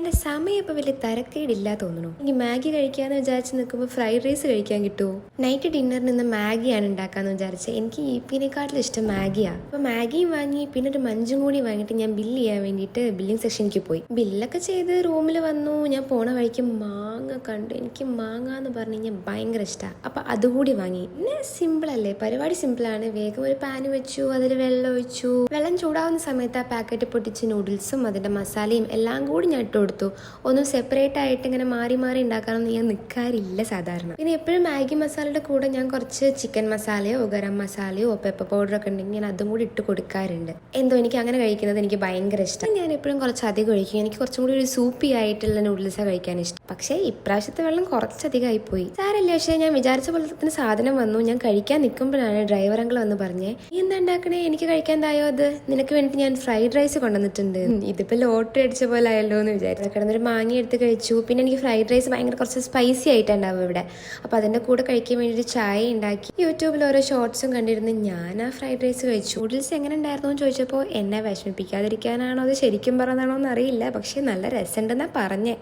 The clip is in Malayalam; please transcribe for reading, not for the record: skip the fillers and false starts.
കഴിക്കാണ്ട് സമയം ഇപ്പോൾ വലിയ തരക്കേടില്ല തോന്നുന്നു. എനിക്ക് മാഗി കഴിക്കാമെന്ന് വിചാരിച്ച് നിൽക്കുമ്പോൾ ഫ്രൈഡ് റൈസ് കഴിക്കാൻ കിട്ടുമോ? നൈറ്റ് ഡിന്നറിന് ഇന്ന് മാഗിയാണ് ഉണ്ടാക്കാമെന്ന് വിചാരിച്ചത്. എനിക്ക് ഈപ്പിനെക്കാട്ടിലും ഇഷ്ടം മാഗിയാണ്. അപ്പോൾ മാഗിയും വാങ്ങി പിന്നെ ഒരു മഞ്ചും കൂടി വാങ്ങിയിട്ട് ഞാൻ ബില്ല് ചെയ്യാൻ വേണ്ടിയിട്ട് ബില്ലിംഗ് സെക്ഷനിലേക്ക് പോയി. ബില്ലൊക്കെ ചെയ്ത് റൂമിൽ വന്നു. ഞാൻ പോണ വഴിക്ക് മാങ്ങ കണ്ടു. എനിക്ക് മാങ്ങ എന്ന് പറഞ്ഞു കഴിഞ്ഞാൽ ഭയങ്കര ഇഷ്ടമാണ്. അപ്പോൾ അതുകൂടി വാങ്ങി. പിന്നെ സിമ്പിളല്ലേ, പരിപാടി സിമ്പിളാണ്. വേഗം ഒരു പാന് വെച്ചു, അതിൽ വെള്ളം ഒഴിച്ചു. വെള്ളം ചൂടാവുന്ന സമയത്ത് ആ പാക്കറ്റ് പൊട്ടിച്ച് നൂഡിൽസും അതിൻ്റെ മസാലയും എല്ലാം കൂടി ഞാൻ ഇട്ട് കൊടുത്തു. ഒന്നും സെപ്പറേറ്റ് ആയിട്ട് ഇങ്ങനെ മാറി മാറി ഉണ്ടാക്കാനൊന്നും ഞാൻ നിൽക്കാറില്ല സാധാരണ. പിന്നെ എപ്പോഴും മാഗി മസാലയുടെ കൂടെ ഞാൻ കുറച്ച് ചിക്കൻ മസാലയോ ഗരം മസാലയോ പെപ്പർ പൗഡറൊക്കെ ഉണ്ടെങ്കിൽ ഞാൻ അതും കൂടി ഇട്ട് കൊടുക്കാറുണ്ട്. എന്തോ എനിക്ക് അങ്ങനെ കഴിക്കുന്നത് എനിക്ക് ഭയങ്കര ഇഷ്ടം. ഞാൻ എപ്പോഴും കുറച്ച് അധികം കഴിക്കും. എനിക്ക് കുറച്ചും കൂടി ഒരു സൂപ്പി ആയിട്ടുള്ള നൂഡിൽസാണ് കഴിക്കാൻ ഇഷ്ടം. പക്ഷേ ഇപ്രാവശ്യത്തെ വെള്ളം കുറച്ചധികമായി പോയി. സാരമില്ല. പക്ഷേ ഞാൻ വിചാരിച്ച പോലത്തെ സാധനം വന്നു. ഞാൻ കഴിക്കാൻ നിൽക്കുമ്പോഴാണ് ഡ്രൈവർ അങ്കിൾ വന്ന് പറഞ്ഞേ, നീ എന്താ ഉണ്ടാക്കണേ, എനിക്ക് കഴിക്കാൻ തായോ, അത് നിനക്ക് വേണ്ടിയിട്ട് ഞാൻ ഫ്രൈഡ് റൈസ് കൊണ്ടുവന്നിട്ടുണ്ട്. ഇതിപ്പോൾ ലോട്ടറി അടിച്ച പോലെ ആയല്ലോ എന്ന് വിചാരിച്ചു. കിടന്നൊരു മാങ്ങ എടുത്ത് കഴിച്ചു. പിന്നെ എനിക്ക് ഫ്രൈഡ് റൈസ് ഭയങ്കര കുറച്ച് സ്പൈസി ആയിട്ടുണ്ടാവും ഇവിടെ. അപ്പോൾ അതിൻ്റെ കൂടെ കഴിക്കാൻ വേണ്ടിയിട്ട് ചായ ഉണ്ടാക്കി. യൂട്യൂബിൽ ഓരോ ഷോർട്സും കണ്ടിരുന്ന് ഞാൻ ആ ഫ്രൈഡ് റൈസ് കഴിച്ചു. നൂഡിൽസ് എങ്ങനെ ഉണ്ടായിരുന്നു എന്ന് ചോദിച്ചപ്പോൾ എന്നെ വിഷമിപ്പിക്കാതിരിക്കാനാണോ അത് ശരിക്കും പറഞ്ഞതാണോ എന്ന് അറിയില്ല. പക്ഷേ നല്ല രസമുണ്ടെന്നാണ് പറഞ്ഞേ.